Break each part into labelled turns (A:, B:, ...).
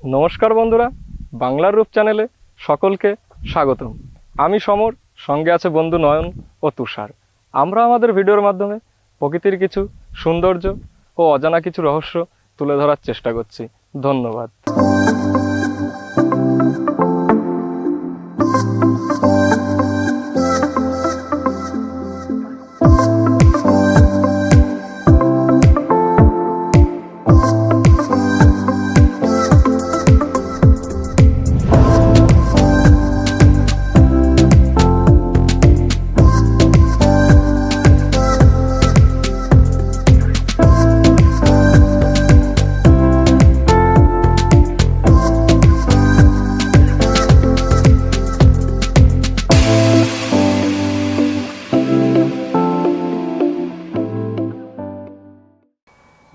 A: নমস্কার বন্ধুরা, বাংলার রূপ চ্যানেলে সকলকে স্বাগতম। আমি সমর, সঙ্গে আছে বন্ধু নয়ন ও তুষার। আমরা আমাদের ভিডিওর মাধ্যমে প্রকৃতির কিছু সৌন্দর্য ও অজানা কিছু রহস্য তুলে ধরার চেষ্টা করছি। ধন্যবাদ।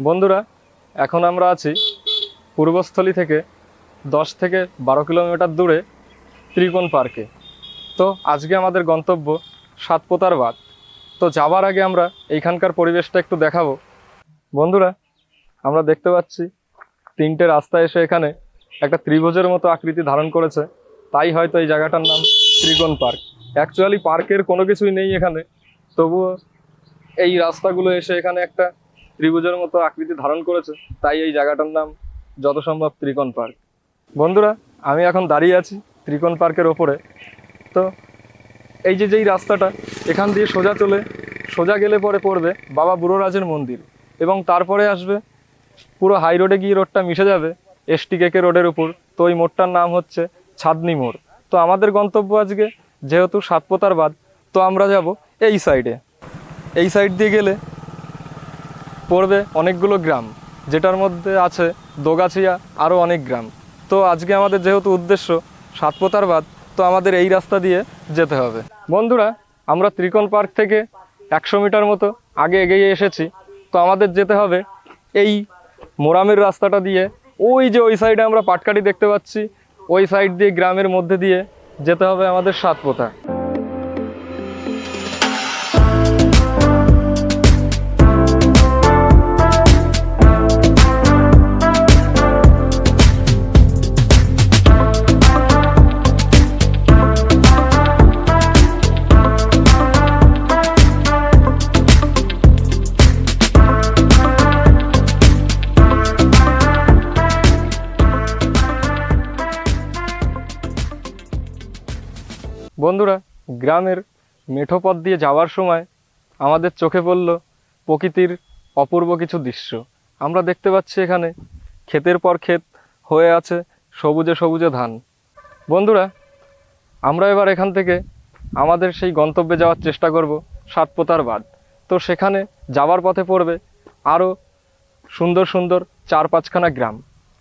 A: বন্ধুরা, এখন আমরা আছি পূর্বস্থলী থেকে 10 থেকে 12 কিলোমিটার দূরে ত্রিকোণ পার্কে। তো আজকে আমাদের গন্তব্য সাতপোতার বাঁধ। তো যাবার আগে আমরা এইখানকার পরিবেশটা একটু দেখাবো। বন্ধুরা, আমরা দেখতে পাচ্ছি তিনটে রাস্তা এসে এখানে একটা ত্রিভুজের মতো আকৃতি ধারণ করেছে, তাই হয়তো এই জায়গাটার নাম ত্রিকোণ পার্ক। অ্যাকচুয়ালি পার্কের কোনো কিছুই নেই এখানে, তবুও এই রাস্তাগুলো এসে এখানে একটা ত্রিভুজের মতো আকৃতি ধারণ করেছে, তাই এই জায়গাটার নাম যত সম্ভব ত্রিকোণ পার্ক। বন্ধুরা, আমি এখন দাঁড়িয়ে আছি ত্রিকোণ পার্কের ওপরে। তো এই যেই রাস্তাটা, এখান দিয়ে সোজা গেলে পরে পড়বে বাবা বুড়োরাজের মন্দির, এবং তারপরে আসবে পুরো হাই রোডে গিয়ে রোডটা মিশে যাবে STKK রোডের উপর। তো ওই মোড়টার নাম হচ্ছে ছাদনি মোড়। তো আমাদের গন্তব্য আজকে যেহেতু সাতপোতার বাঁধ, তো আমরা যাব এই সাইডে। এই সাইড দিয়ে গেলে পড়বে অনেকগুলো গ্রাম, যেটার মধ্যে আছে দোগাছিয়া, আরও অনেক গ্রাম। তো আজকে আমাদের যেহেতু উদ্দেশ্য সাতপোতার বাঁধ, তো আমাদের এই রাস্তা দিয়ে যেতে হবে। বন্ধুরা, আমরা ত্রিকোণ পার্ক থেকে 100 মিটার মতো আগে এগিয়ে এসেছি। তো আমাদের যেতে হবে এই মোরামের রাস্তাটা দিয়ে। ওই যে ওই সাইডে আমরা পাটকাঠি দেখতে পাচ্ছি, ওই সাইড দিয়ে গ্রামের মধ্যে দিয়ে যেতে হবে আমাদের সাতপোতা। বন্ধুরা, গ্রামের মেঠো পথ দিয়ে যাওয়ার সময় আমাদের চোখে পড়ল প্রকৃতির অপূর্ব কিছু দৃশ্য। আমরা দেখতে পাচ্ছি এখানে ক্ষেতের পর ক্ষেত হয়ে আছে সবুজে সবুজে ধান। বন্ধুরা, আমরা এবার এখান থেকে আমাদের সেই গন্তব্যে যাওয়ার চেষ্টা করব সাতপোতার বাঁধ। তো সেখানে যাওয়ার পথে পড়বে আরও সুন্দর সুন্দর 4-5খানা গ্রাম।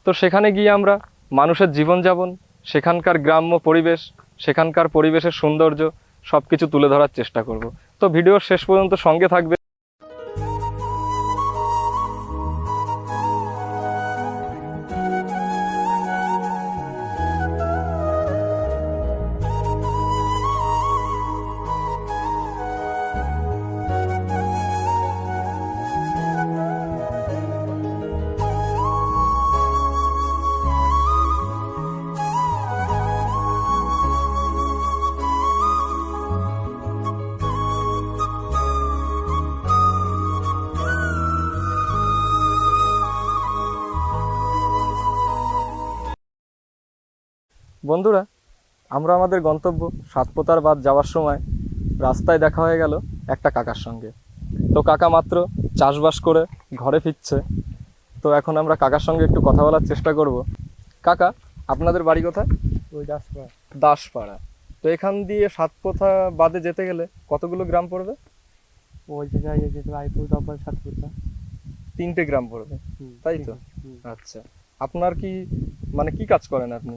A: তো সেখানে গিয়ে আমরা মানুষের জীবনযাপন, সেখানকার গ্রাম্য পরিবেশ, সেখানকার পরিবেশের সৌন্দর্য সব কিছু তুলে ধরার চেষ্টা করব। তো ভিডিওর শেষ পর্যন্ত সঙ্গে থাকবে। বন্ধুরা, আমরা আমাদের গন্তব্য সাতপোতার বাঁধ যাওয়ার সময় রাস্তায় দেখা হয়ে গেল একটা কাকার সঙ্গে। তো কাকা মাত্র চাষবাস করে ঘরে ফিরছে। তো এখন আমরা কাকার সঙ্গে একটু কথা বলার চেষ্টা করব। কাকা, আপনাদের বাড়ি কোথায়?
B: ওই দাসপাড়া।
A: দাসপাড়া। তো এখান দিয়ে সাতপোতা বাঁধে যেতে গেলে কতগুলো গ্রাম পড়বে?
B: ওই জায়গায় যেতে রায়পুর, তারপর সাতপুরটা।
A: 3টে গ্রাম পড়বে, তাই তো? আচ্ছা, আপনার কি মানে কি কাজ করেন আপনি?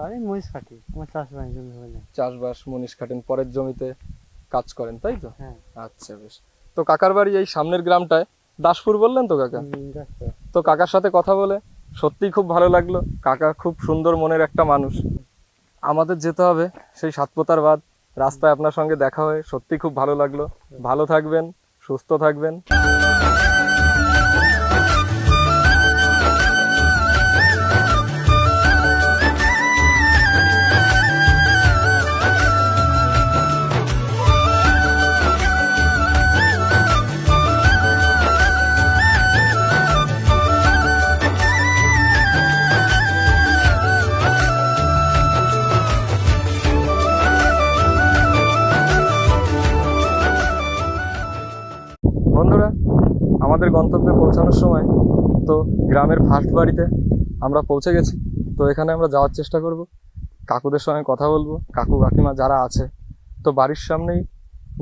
B: আরে মহিষ কাটি, আমার চাষবাস জমি হয় না।
A: চাষবাস, মুনিশ খাটেন, পরের জমিতে কাজ করেন, তাই তো?
B: হ্যাঁ।
A: আচ্ছা, বেশ। তো কাকার বাড়ি এই সামনের গ্রামটায়, দাসপুর বললেন তো কাকা? তো কাকার সাথে কথা বলে সত্যিই খুব ভালো লাগলো। কাকা খুব সুন্দর মনের একটা মানুষ। আমাদের যেতে হবে সেই সাতপোতার বাঁধ। রাস্তায় আপনার সঙ্গে দেখা হয়ে সত্যি খুব ভালো লাগলো। ভালো থাকবেন, সুস্থ থাকবেন। পৌঁছানোর সময়। তো গ্রামের ফার্স্ট বাড়িতে আমরা পৌঁছে গেছি। তো এখানে আমরা যাওয়ার চেষ্টা করব, কাকুদের সঙ্গে কথা বলবো, কাকু কাকিমা যারা আছে। তো বাড়ির সামনেই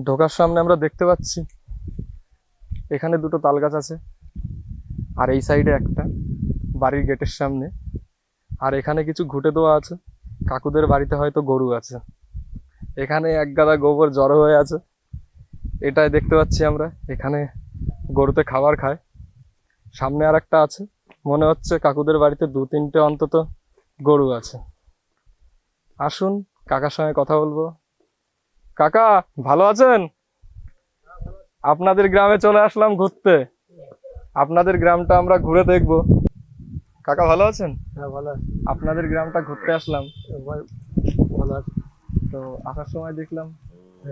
A: ঢোকার সামনে আমরা দেখতে পাচ্ছি এখানে দুটো তাল গাছ আছে, আর এই সাইডে একটা বাড়ির গেটের সামনে। আর এখানে কিছু ঘুঁটে দেওয়া আছে, কাকুদের বাড়িতে হয়তো গরু আছে। এখানে এক গাদা গোবর জড়ো হয়ে আছে, এটাই দেখতে পাচ্ছি আমরা। এখানে গরুতে খাবার খায়। সামনে আর একটা আছে, মনে হচ্ছে কাকুদের বাড়িতে 2-3টে অন্তত গরু আছে। আসুন কাকার সঙ্গে কথা বলবো। কাকা ভালো আছেন? আপনাদের গ্রামে চলে আসলাম ঘুরতে, আপনাদের গ্রামটা আমরা ঘুরে দেখবো। কাকা ভালো আছেন?
B: হ্যাঁ ভালো আছে।
A: আপনাদের গ্রামটা ঘুরতে আসলাম।
B: ভালো আছে।
A: তো আসার সময় দেখলাম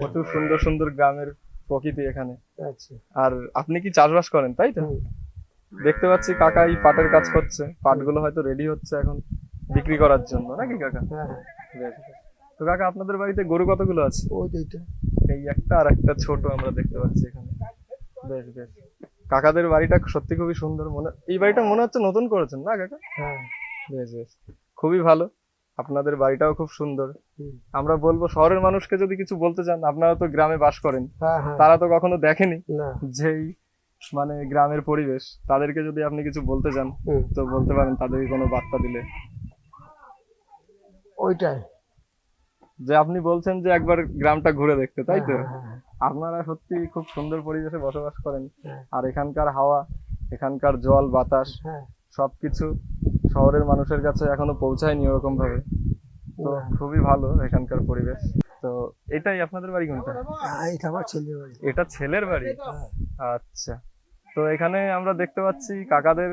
A: প্রচুর সুন্দর সুন্দর গ্রামের প্রকৃতি এখানে।
B: আচ্ছা।
A: আর আপনি কি চাষবাস করেন, তাই তো? দেখতে পাচ্ছি কাকা এই পাটের কাজ করছে, পাটগুলো হয়তো রেডি হচ্ছে এখন বিক্রি করার জন্য, নাকি কাকা?
B: হ্যাঁ
A: বেশ বেশ। তো কাকা আপনাদের বাড়িতে গরু কতগুলো আছে?
B: ওই এইটা।
A: এই একটা আর একটা ছোট আমরা দেখতে পাচ্ছি এখানে। বেশ বেশ। কাকাদের বাড়িটা সত্যি খুবই সুন্দর, এই বাড়িটা মনে হচ্ছে নতুন করেছেন না কাকা?
B: হ্যাঁ।
A: বেশ বেশ, খুবই ভালো। আপনাদের বাড়িটাও খুব সুন্দর।
B: হুম।
A: আমরা বলবো শহরের মানুষকে যদি কিছু বলতে চান, আপনারা তো গ্রামে বাস করেন,
B: হ্যাঁ হ্যাঁ।
A: তারা তো কখনো দেখেনি
B: না।
A: যেই গ্রামের পরিবেশ, তাদেরকে যদি আপনি কিছু বলতে চান তো বলতে পারেন, তাদেরকে কোনো বার্তা দিলে।
B: ওইটাই
A: যে আপনি বলছেন যে একবার গ্রামটা ঘুরে দেখতে, তাই তো?
B: হ্যাঁ, হ্যাঁ,
A: আপনারা সত্যি খুব সুন্দর পরিবেশে বসবাস করেন।
B: হ্যাঁ।
A: আর এখানকার হাওয়া, এখানকার জল বাতাস
B: হ্যাঁ।
A: সবকিছু শহরের মানুষের কাছে এখনো পৌঁছায়নি ওরকম ভাবে। তো
B: না।
A: খুবই ভালো এখানকার পরিবেশ। তো এটাই আপনাদের বাড়ি কোনটা?
B: এইটা আমার ছেলের বাড়ি।
A: এটা ছেলের বাড়ি?
B: হ্যাঁ।
A: আচ্ছা। তো এখানে আমরা দেখতে পাচ্ছি কাকাদের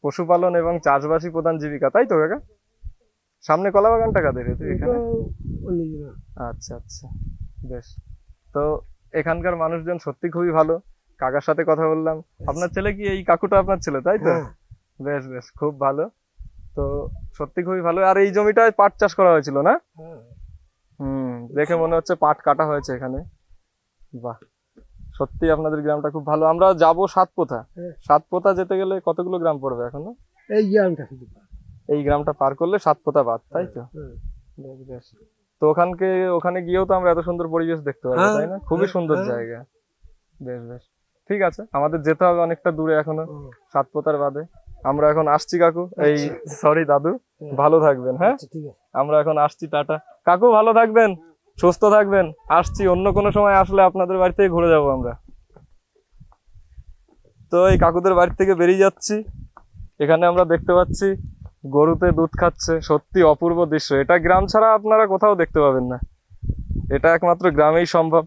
A: পশুপালন এবং চাষবাসই প্রধান জীবিকা, তাই তো কাকা? সামনে কলা বাগানটা কাদের এখানে? আচ্ছা আচ্ছা, বেশ। তো এখানকার মানুষজন সত্যি খুবই ভালো। কাকার সাথে কথা বললাম। আপনার ছেলে কি, এই কাকুটা আপনার ছেলে, তাই তো?
B: হ্যাঁ।
A: বেশ বেশ, খুব ভালো। তো সত্যি খুবই ভালো। আর এই জমিটায় পাট চাষ করা হয়েছিল না?
B: হ্যাঁ।
A: দেখে মনে হচ্ছে পাট কাটা হয়েছে এখানে। বাহ, সত্যি আপনাদের গ্রামটা খুব ভালো। আমরা যাব সাতপোতা।
B: হ্যাঁ।
A: সাতপোতা যেতে গেলে কতগুলো গ্রাম পড়বে এখনো?
B: এই গ্রামটা শুধু।
A: এই গ্রামটা পার করলে সাতপোতা বাদ, তাই তো?
B: হ্যাঁ।
A: বেশ বেশ। তো ওখানে গিয়েও তো আমরা এত সুন্দর পরিবেশ দেখতে পারবো,
B: হ্যাঁ,
A: তাই না? খুবই
B: হ্যাঁ,
A: সুন্দর
B: হ্যাঁ।
A: জায়গা। বেশ বেশ, ঠিক আছে। আমাদের যেতে হবে অনেকটা দূরে এখনো, সাতপোতার বাদে। আমরা এখন আসছি কাকু, এই সরি দাদু, ভালো থাকবেন। হ্যাঁ,
B: আচ্ছা, ঠিক আছে।
A: আমরা এখন আসছি, টাটা। কাকু ভালো থাকবেন, সুস্থ থাকবেন। আসছি, অন্য কোনো সময় আসলে আপনাদের বাড়ি থেকে ঘুরে যাবো আমরা। তো এই কাকুদের বাড়ি থেকে বেরিয়ে যাচ্ছি। এখানে আমরা দেখতে পাচ্ছি গরুতে দুধ খাচ্ছে, সত্যি অপূর্ব দৃশ্য। এটা গ্রাম ছাড়া আপনারা কোথাও দেখতে পাবেন না, এটা একমাত্র গ্রামেই সম্ভব।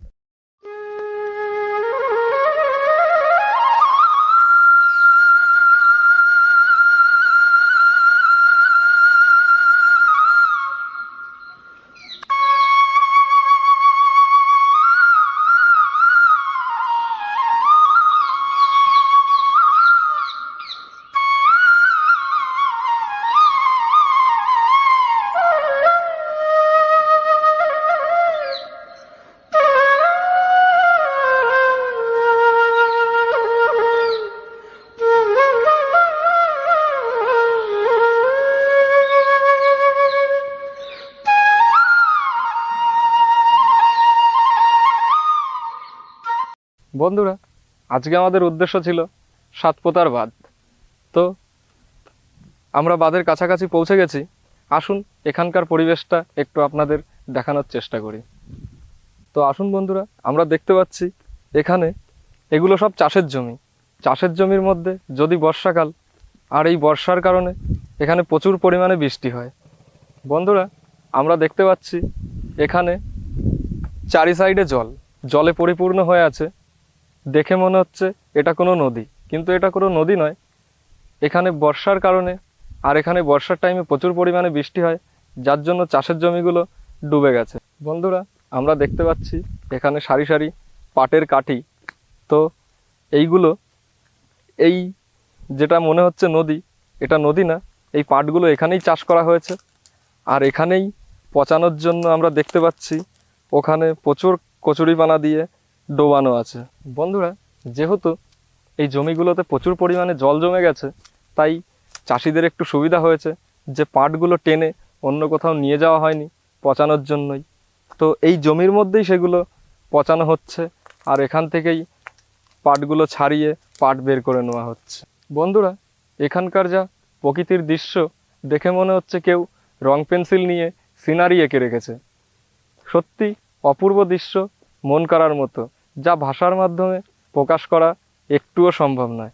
A: বন্ধুরা, আজকে আমাদের উদ্দেশ্য ছিল সাতপোতার বাঁধ। তো আমরা বাঁধের কাছাকাছি পৌঁছে গেছি। আসুন এখানকার পরিবেশটা একটু আপনাদের দেখানোর চেষ্টা করি। তো আসুন বন্ধুরা, আমরা দেখতে পাচ্ছি এখানে এগুলো সব চাষের জমি। চাষের জমির মধ্যে যদি বর্ষাকাল, আর এই বর্ষার কারণে এখানে প্রচুর পরিমাণে বৃষ্টি হয়। বন্ধুরা, আমরা দেখতে পাচ্ছি এখানে চারি সাইডে জলে পরিপূর্ণ হয়ে আছে। দেখে মনে হচ্ছে এটা কোনো নদী, কিন্তু এটা কোনো নদী নয়। এখানে বর্ষার কারণে, আর এখানে বর্ষার টাইমে প্রচুর পরিমাণে বৃষ্টি হয়, যার জন্য চাষের জমিগুলো ডুবে গেছে। বন্ধুরা, আমরা দেখতে পাচ্ছি এখানে সারি সারি পাটের কাঠি। তো এইগুলো, এই যেটা মনে হচ্ছে নদী, এটা নদী না। এই পাটগুলো এখানেই চাষ করা হয়েছে, আর এখানেই পচানোর জন্য আমরা দেখতে পাচ্ছি ওখানে প্রচুর কচুরিপানা দিয়ে ডোবানো আছে। বন্ধুরা, যেহেতু এই জমিগুলোতে প্রচুর পরিমাণে জল জমে গেছে, তাই চাষিদের একটু সুবিধা হয়েছে যে পাটগুলো টেনে অন্য কোথাও নিয়ে যাওয়া হয়নি পচানোর জন্যই। তো এই জমির মধ্যেই সেগুলো পচানো হচ্ছে, আর এখান থেকেই পাটগুলো ছাড়িয়ে পাট বের করে নেওয়া হচ্ছে। বন্ধুরা, এখানকার যা প্রকৃতির দৃশ্য দেখে মনে হচ্ছে কেউ রং পেন্সিল নিয়ে সিনারি এঁকে রেখেছে। সত্যি অপূর্ব দৃশ্য, মন কাড়ার মতো, যা ভাষার মাধ্যমে প্রকাশ করা একটুও সম্ভব নয়।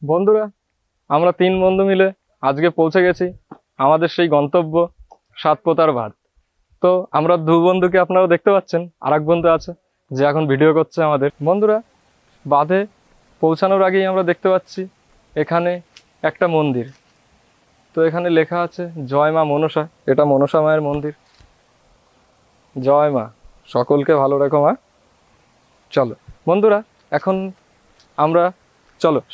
A: বন্ধুরা, আমরা 3 বন্ধু মিলে আজকে পৌঁছে গেছি আমাদের সেই গন্তব্য সাতপোতার বাঁধ। তো আমরা 2 বন্ধুকে আপনারা দেখতে পাচ্ছেন, আর এক বন্ধু আছে যে এখন ভিডিও করছে আমাদের। বন্ধুরা, বাঁধে পৌঁছানোর আগেই আমরা দেখতে পাচ্ছি এখানে একটা মন্দির। তো এখানে লেখা আছে জয় মা মনসা। এটা মনসা মায়ের মন্দির। জয় মা, সকলকে ভালো রেখো মা। চলো বন্ধুরা, এখন আমরা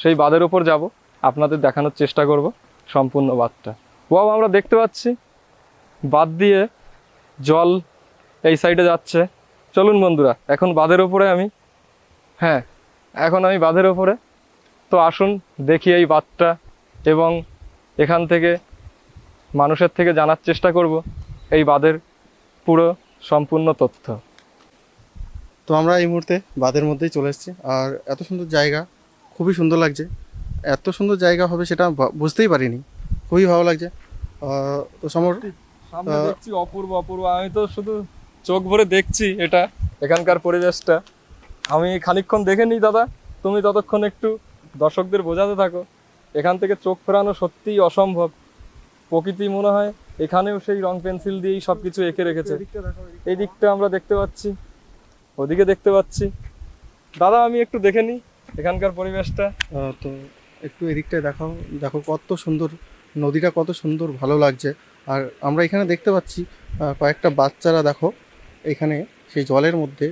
A: সেই বাঁধের উপর যাব, আপনাদের দেখানোর চেষ্টা করব সম্পূর্ণ বাঁধটা। ওয়াও, আমরা দেখতে পাচ্ছি বাঁধ দিয়ে জল এই সাইডে যাচ্ছে। চলুন বন্ধুরা, এখন বাঁধের ওপরে এখন আমি বাঁধের ওপরে। তো আসুন দেখি এই বাঁধটা, এবং এখান থেকে মানুষের থেকে জানার চেষ্টা করব এই বাঁধের পুরো সম্পূর্ণ তথ্য।
C: তো আমরা এই মুহূর্তে বাঁধের মধ্যেই চলে এসেছি, আর এত সুন্দর জায়গা, খুবই সুন্দর লাগছে। এত সুন্দর জায়গা হবে সেটা বুঝতেই পারিনি, খুবই ভালো লাগছে। তো সমর,
A: সামনে দেখছি অপূর্ব অপূর্ব, আমি তো শুধু চোখ ভরে দেখছি এটা, এখানকার পরিবেশটা। আমি খানিকক্ষণ দেখে নিই দাদা, তুমি ততক্ষণ একটু দর্শকদের বোঝাতে থাকো। এখান থেকে চোখ ফেরানো সত্যিই অসম্ভব। প্রকৃতি মনে হয় এখানেও সেই রং পেন্সিল দিয়েই সব কিছু এঁকে রেখেছে। এই দিকটা আমরা দেখতে পাচ্ছি, ওদিকে দেখতে পাচ্ছি। দাদা, আমি একটু দেখে নিই এখানকার পরিবেশটা।
C: তো একটু এদিকটায় দেখাও, দেখো কত সুন্দর নদীটা, কত সুন্দর ভালো লাগছে। আর আমরা এখানে দেখতে পাচ্ছি কয়েকটা বাচ্চারা, দেখো এখানে সেই জলের মধ্যে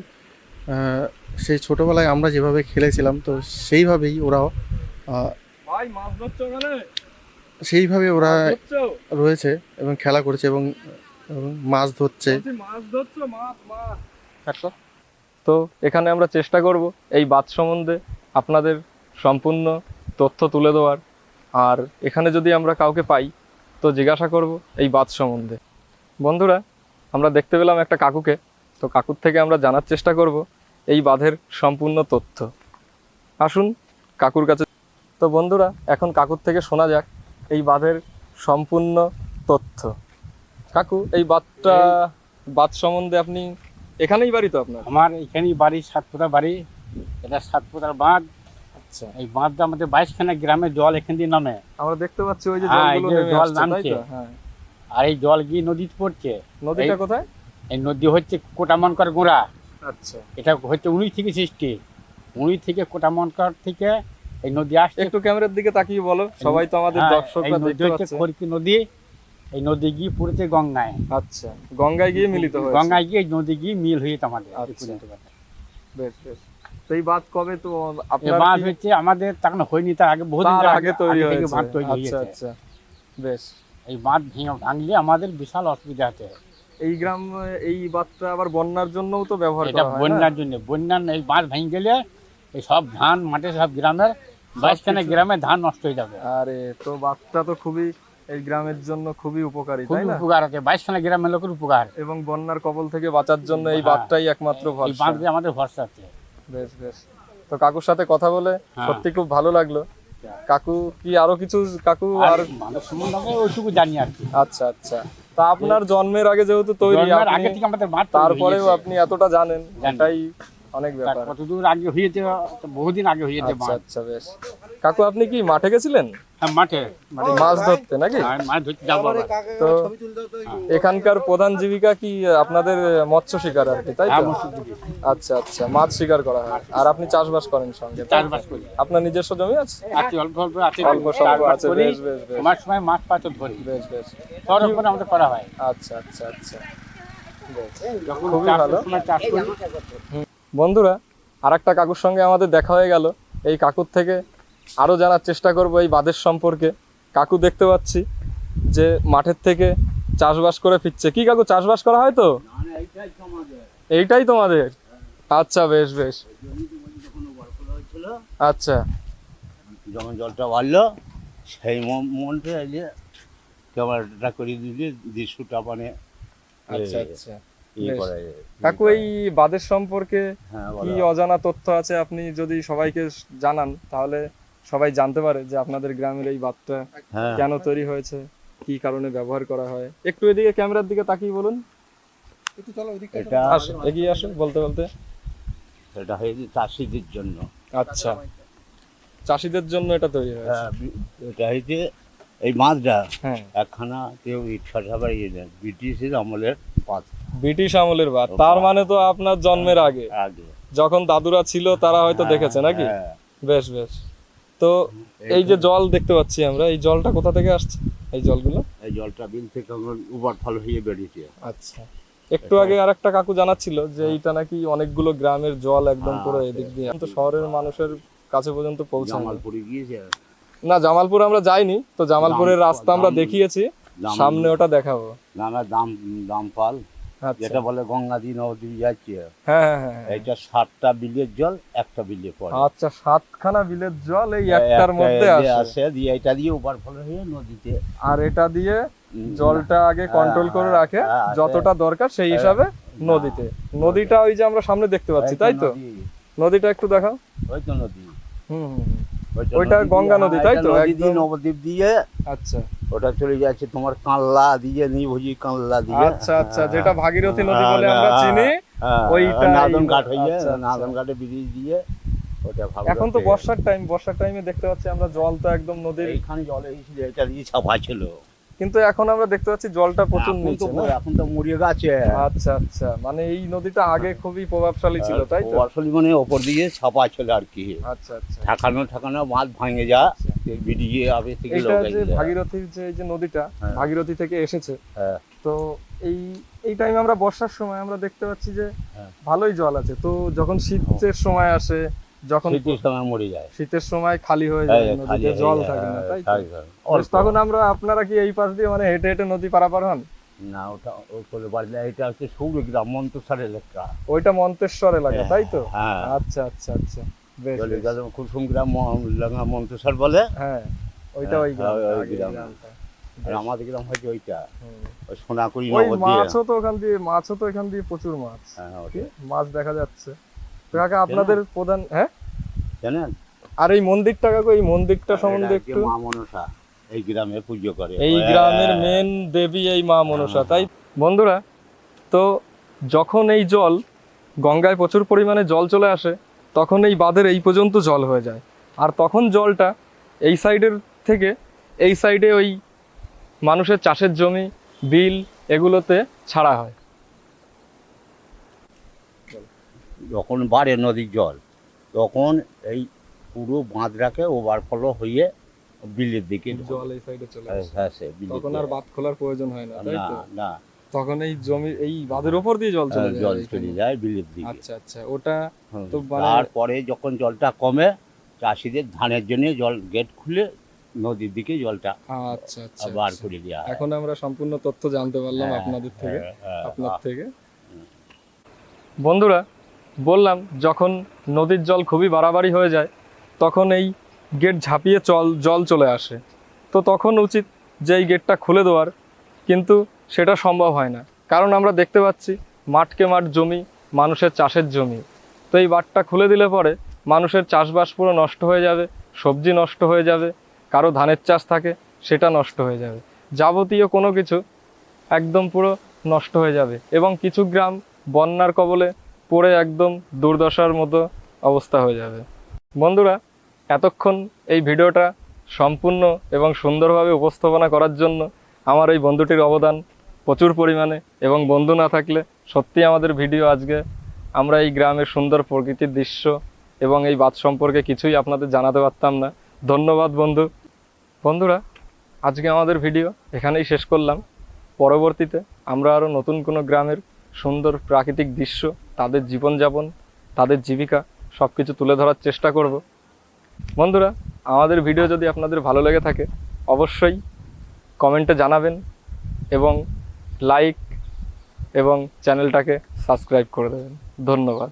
C: সেই ছোটোবেলায় আমরা যেভাবে খেলেছিলাম, তো সেইভাবেই ওরাও
A: ভাই, মাছ ধরছো ওখানে?
C: সেইভাবে ওরা রয়েছে এবং খেলা করছে এবং মাছ ধরছে।
A: মাছ ধরছো? মাছ। তো এখানে আমরা চেষ্টা করব এই বাঁধ সম্বন্ধে আপনাদের সম্পূর্ণ তথ্য তুলে দেওয়ার। আর এখানে যদি আমরা কাউকে পাই তো জিজ্ঞাসা করব এই বাঁধ সম্বন্ধে। বন্ধুরা, আমরা দেখতে পেলাম একটা কাকুকে। তো কাকুর থেকে আমরা জানার চেষ্টা করব এই বাঁধের সম্পূর্ণ তথ্য। আসুন কাকুর কাছে। তো বন্ধুরা, এখন কাকুর থেকে শোনা যাক এই বাঁধের সম্পূর্ণ তথ্য। কাকু, এই বাঁধ সম্বন্ধে আপনি, এখানেই বাড়ি তো আপনার?
D: আমার এখানেই বাড়ি, সাতপোতা বাড়ি। এটা সাতপোতার বাঁধ।
A: আচ্ছা,
D: এই বাঁধটা আমাদের 22খানা গ্রামে জল এখান দিয়ে নামে।
A: আমরা দেখতে পাচ্ছি ওই যে
D: হ্যাঁ,
A: জলগুলো
D: এই যে
A: নেমে
D: জল
A: আসছে, তাই
D: নামছে।
A: তো? হ্যাঁ।
D: আর এই জল গিয়ে নদীতে পড়ছে।
A: নদীটা কোথায়?
D: এই নদী হচ্ছে কোটামনকর গোড়া।
A: আচ্ছা,
D: এটা হচ্ছে 19 থেকে সৃষ্টি। 19 থেকে কোটামনকর থেকে এই নদী আসছে।
A: একটু ক্যামেরার দিকে তাকিয়ে বলো, সবাই তো আমাদের
D: হ্যাঁ,
A: দর্শকরা
D: এই নদী
A: দেখতে
D: হচ্ছে
A: পাচ্ছে।
D: খড়কি নদী। এই নদী গিয়ে পড়েছে গঙ্গায়।
A: আচ্ছা, গঙ্গায় গিয়ে মিলিত হয়েছে।
D: গঙ্গায় গিয়ে এই নদী গিয়ে মিল হয়েছে আমাদের।
A: আচ্ছা। বেশ বেশ। তো এই বাঁধ কবে তো
D: এই
A: আপনার
D: বাঁধ হচ্ছে আমাদের তখন হয়নি, তার আগে বহুদিন
A: তার আগে তৈরি
D: থেকে
A: হয়েছে?
D: বাঁধ তৈরি
A: আচ্ছা
D: হয়েছে।
A: আচ্ছা, বেশ।
D: এই বাঁধ ভাঙলে আমাদের বিশাল অসুবিধা আছে।
A: এই গ্রাম এই বাঁধটা আবার বন্যার জন্যও তো ব্যবহার
D: এটা
A: করা হয় না?
D: বন্যার জন্য, বন্যার এই বাঁধ ভেঙে গেলে এই সব ধান মাঠে সব গ্রামের 22খানা গ্রামে ধান নষ্ট হয়ে যাবে।
A: আরে তো বাঁধটা তো খুবই এই গ্রামের জন্য খুবই উপকারী,
D: খুব
A: তাই না?
D: উপকার আছে, 22খানা গ্রামের লোকের উপকার।
A: এবং বন্যার কবল থেকে বাঁচার জন্য এই
D: হ্যাঁ।
A: বাঁধটাই একমাত্র
D: এই
A: ভরসা।
D: বাঁধ দিয়ে আমাদের ভরসা আছে।
A: বেশ বেশ। তো কাকুর সাথে কথা বলে
D: হ্যাঁ।
A: সত্যি খুব ভালো লাগলো। কাকু কি আরো কিছু কাকু
D: আর
A: আর
D: মানুষ সম্বন্ধে আমি ওইটুকু জানি আর কি।
A: আচ্ছা আচ্ছা। তা আপনার জন্মের আগে যেহেতু তৈরি,
D: জন্মের
A: আপনি
D: আগে থেকে আমাদের বাঁধ তৈরি হয়ে
A: তারপরেও
D: গেছে।
A: আপনি এতটা জানেন,
D: জানি।
A: এটাই অনেক
D: তার
A: ব্যাপার।
D: কতদূর আগে হয়েছে, তো বহুদিন আগে হয়েছে
A: আচ্ছা
D: বাঁধ।
A: আচ্ছা বেশ। কাকু আপনি কি মাঠে গেছিলেন
D: হ্যাঁ, মাঠে
A: মাছ ধরতে নাকি?
D: মাছ ধরতে যাবো আবার।
A: তো এখানকার প্রধান জীবিকা কি আপনাদের মৎস্য শিকার আর কি, তাই
D: হ্যাঁ,
A: তো?
D: মসজিদে
A: আচ্ছা আচ্ছা, মাছ শিকার করা হয়। আর আপনি চাষবাস করেন সঙ্গে, তাই তো?
D: চাষবাস করি।
A: আপনার নিজস্ব জমি আছে?
D: আছে, অল্প অল্প আছে,
A: অল্প স্বল্প
D: চাষবাস
A: আছে,
D: করি।
A: বেশ বেশ বেশ
D: আমার সময় মাছ পাচও ধরি,
A: বেশ বেশ।
D: সব রকম আমাদের করা হয়।
A: আচ্ছা আচ্ছা আচ্ছা বেশ।
D: যখন
A: খুবই
D: চাষের
A: ভালো।
D: সময় চাষ করি।
A: বন্ধুরা, আরেকটা কাকুর সঙ্গে আমাদের দেখা হয়ে গেল। এই কাকুর থেকে আরো জানার চেষ্টা করব এই বাঁধের সম্পর্কে। কাকু দেখতে পাচ্ছি যে মাঠের থেকে চাষবাস করে ফিরছে। কি কাকু, চাষবাস করা হয় তো? এইটাই তোমাদের? আচ্ছা বেশ বেশ। আচ্ছা
E: যখন জলটা বাড়লো সেই মনটা যে ক্যামেরাটা করে দিলে দৃশ্যটা মানে
A: আচ্ছা আচ্ছা
E: ইয়ে
A: বেশ।
E: করে
A: কাকু, এই বাঁধের সম্পর্কে
E: হ্যাঁ
A: কি
E: বলো।
A: অজানা তথ্য আছে আপনি যদি সবাইকে জানান, তাহলে সবাই জানতে পারে যে আপনাদের গ্রামের এই বাঁধটা
E: হ্যাঁ
A: কেন তৈরি হয়েছে, কি কারণে ব্যবহার করা হয়। একটু এদিকে ক্যামেরার দিকে তাকিয়ে বলুন।
C: একটু চলো ওইদিকটা
E: এটা
A: আসুন, এগিয়ে আসুন বলতে বলতে।
E: এটা হয়েছে চাষিদের জন্য।
A: আচ্ছা, চাষিদের জন্য এটা তৈরি হয়েছে।
E: হ্যাঁ, এটা হয়েছে এই মাছটা
A: হ্যাঁ,
E: একখানা কেউ ইট ফাটা বাড়িয়ে দেন ব্রিটিশের আমলের পাত
A: ব্রিটিশ আমলের বাদ। তার মানে তো আপনার জন্মের আগে,
E: আগে
A: যখন দাদুরা ছিল তারা হয়তো দেখেছে নাকি?
E: হ্যাঁ,
A: বেশ বেশ। তো এই যে জল দেখতে পাচ্ছি আমরা, এই জলটা কোথা থেকে আসছে, এই জলগুলো?
E: এই জলটা বিল থেকে উবার ফল হয়ে বেরিয়েছে।
A: আচ্ছা, একটু আগে আরেকটা কাকু জানাচ্ছিল যে এইটা নাকি অনেকগুলো গ্রামের জল একদম
E: হ্যাঁ,
A: পুরো এদিক দিয়ে তো শহরের মানুষের কাছে পর্যন্ত পৌঁছায় না।
E: জামালপুরে গিয়েছে
A: না, জামালপুর আমরা যাইনি তো। জামালপুরের রাস্তা আমরা দেখিয়েছি, সামনে ওটা দেখাবো।
E: নানা দামপাল
A: আচ্ছা,
E: যেটা বলে গঙ্গাদি নদী যাচ্ছে,
A: হ্যাঁ হ্যাঁ হ্যাঁ হ্যাঁ।
E: এইটা 7টা বিলের জল একটা বিলে পড়ে।
A: আচ্ছা, 7খানা বিলের জল এই একটার মধ্যে আসে,
E: আসে দিয়ে এটা দিয়ে ওভার ফল হয়ে নদীতে
A: আর এটা দিয়ে জলটা আগে কন্ট্রোল করে রাখে
E: হ্যাঁ,
A: যতটা দরকার সেই হিসাবে নদীতে। নদীটা ওই যে আমরা সামনে দেখতে পাচ্ছি, তাই তো? নদীটা একটু দেখাও।
E: ওই তো নদী
A: হুম হুম হুম।
E: ওইটা
A: ওইটা
E: নদী দিয়ে,
A: গঙ্গা নদী, তাই তো?
E: এটা নদী দিয়ে,
A: একদম।
E: নবদ্বীপ দিয়ে
A: আচ্ছা
E: ওটা চলে যাচ্ছে তোমার কানলা দিয়ে, নিভুজি কানলা দিয়ে।
A: আচ্ছা আচ্ছা, যেটা ভাগীরথী নদী বলে
E: হ্যাঁ,
A: আমরা চিনি,
E: হ্যাঁ,
A: ওইটা
E: নাদন ঘাট হয়ে
A: আচ্ছা, আচ্ছা।
E: নাদন ঘাটে ব্রিজ দিয়ে ওটা
A: এখন তো বর্ষার টাইম, বর্ষার টাইমে দেখতে পাচ্ছি আমরা জল তো একদম নদীর,
E: এইখানে জল এসেছিল, এটা দিয়ে ছাপা ছিল।
A: কিন্তু এখন আমরা দেখতে পাচ্ছি জলটা প্রচুর
E: এখন
A: নিচে
E: তো
A: না?
E: এখন তো মরিয়ে গেছে।
A: আচ্ছা আচ্ছা, মানে এই নদীটা আগে খুবই প্রভাবশালী ছিল, তাই তো?
E: আসলে মানে ওপর দিয়ে ছাপা ছিল আর কি,
A: আচ্ছা আচ্ছা।
E: ঠাকানো বাঁধ ভাঙে যা বেরিয়ে আবে থেকে
A: এইটা
E: লোক
A: যে
E: এগুলো।
A: ভাগীরথীর যে এই যে নদীটা
E: হ্যাঁ।
A: ভাগীরথী থেকে এসেছে,
E: হ্যাঁ।
A: তো এই এই টাইমে আমরা বর্ষার সময় আমরা দেখতে পাচ্ছি যে
E: হ্যাঁ।
A: ভালোই জল আছে। তো যখন শীতের সময় আসে, যখন
E: শীতের সময় মরে যায়,
A: শীতের সময় খালি হয়ে যায়,
E: হ্যাঁ, খালি
A: নদীতে
E: হয়ে
A: জল
E: যায়,
A: থাকে না, তাই তো?
E: থাকে, থাকে।
A: বেশ,
E: অল্প।
A: তখন আপনারা কি এই পাশ দিয়ে মানে হেঁটে হেঁটে নদী পারাপার হন?
E: না ওটা ওপরে বাড়লে এটা হচ্ছে সৌরগ্রাম মন্তসার এলাকা।
A: ওইটা মন্তেশ্বর এলাকা, তাই তো?
E: হ্যাঁ,
A: আচ্ছা আচ্ছা আচ্ছা, বেশ
E: চলে
A: বেশ।
E: গেল কুসুম গ্রাম মন্তসার বলে।
A: হ্যাঁ, ওইটা ওই গ্রাম,
E: হ্যাঁ, ওই
A: আগে
E: গ্রাম।
A: গ্রামটা।
E: আর আমাদের গ্রাম হচ্ছে ওইটা
A: হুম।
E: ওই সোনাকুড়ি
A: ওই
E: নবদ্বীপ।
A: মাছও তো ওখান দিয়ে, মাছও তো এখান দিয়ে প্রচুর মাছ,
E: হ্যাঁ,
A: কি
E: ওটা
A: মাছ দেখা যাচ্ছে। তো কাকা, আপনাদের প্রধান, হ্যাঁ,
E: জানেন
A: আর এই মন্দিরটা কাকু, এই মন্দিরটা সম্বন্ধে
E: এটা হচ্ছে
A: একটু।
E: মা মনসা এই গ্রামে পুজো করে।
A: এই গ্রামের মেন দেবী এই মা মনসা, তাই? বন্ধুরা, তো যখন এই জল গঙ্গায় প্রচুর পরিমাণে জল চলে আসে, তখন এই বাঁধের এই পর্যন্ত জল হয়ে যায়। আর তখন জলটা এই সাইডের থেকে এই সাইডে ওই মানুষের চাষের জমি, বিল, এগুলোতে ছাড়া হয়।
E: যখন বাড়ে নদীর জল তখন এই পুরো বাঁধটাকে ওভারফ্লো হয়ে বিলের দিকে ঢোকে।
A: জল এই সাইডে চলে আসে,
E: হ্যাঁ, সে বিলের
A: তখন আর
E: দিকে।
A: বাঁধ খোলার প্রয়োজন হয় না, তাই
E: না
A: তো?
E: না
A: তখন এই জমি, এই বাঁধের ওপর দিয়ে জল চলে যায়
E: জল
A: এইখানে।
E: চলে যায় বিলের দিকে।
A: আচ্ছা আচ্ছা, ওটা
E: হুম।
A: তো মানে-
E: তারপরে যখন জলটা কমে চাষিদের ধানের জন্য জল গেট খুলে নদীর দিকে জলটা
A: আচ্ছা আচ্ছা
E: বার
A: আচ্ছা।
E: করে দেওয়া হয়।
A: এখন আমরা সম্পূর্ণ তথ্য জানতে পারলাম
E: হ্যাঁ,
A: আপনাদের থেকে,
E: হ্যাঁ,
A: আপনার
E: হ্যাঁ।
A: থেকে। বন্ধুরা, বললাম যখন নদীর জল খুবই বাড়াবাড়ি হয়ে যায় তখন এই গেট ঝাঁপিয়ে জল চলে আসে। তো তখন উচিত যে এই গেটটা খুলে দেওয়ার, কিন্তু সেটা সম্ভব হয় না, কারণ আমরা দেখতে পাচ্ছি মাঠকে মাঠ জমি, মানুষের চাষের জমি। তো এই বাঁধটা খুলে দিলে পরে মানুষের চাষবাস পুরো নষ্ট হয়ে যাবে, সবজি নষ্ট হয়ে যাবে, কারো ধানের চাষ থাকে সেটা নষ্ট হয়ে যাবে, যাবতীয় কোনো কিছু একদম পুরো নষ্ট হয়ে যাবে, এবং কিছু গ্রাম বন্যার কবলে পড়ে একদম দুর্দশার মতো অবস্থা হয়ে যাবে। বন্ধুরা, এতক্ষণ এই ভিডিওটা সম্পূর্ণ এবং সুন্দরভাবে উপস্থাপনা করার জন্য আমার এই বন্ধুটির অবদান প্রচুর পরিমাণে, এবং বন্ধু না থাকলে সত্যি আমাদের ভিডিও আজকে আমরা এই গ্রামের সুন্দর প্রকৃতির দৃশ্য এবং এই বাঁধ সম্পর্কে কিছুই আপনাদের জানাতে পারতাম না। ধন্যবাদ বন্ধু। বন্ধুরা, আজকে আমাদের ভিডিও এখানেই শেষ করলাম। পরবর্তীতে আমরা আরও নতুন কোনো গ্রামের সুন্দর প্রাকৃতিক দৃশ্য, তাদের জীবনযাপন, তাদের জীবিকা সব কিছু তুলে ধরার চেষ্টা করব। বন্ধুরা, আমাদের ভিডিও যদি আপনাদের ভালো লেগে থাকে অবশ্যই কমেন্টে জানাবেন, এবং লাইক এবং চ্যানেলটাকে সাবস্ক্রাইব করে দেবেন। ধন্যবাদ।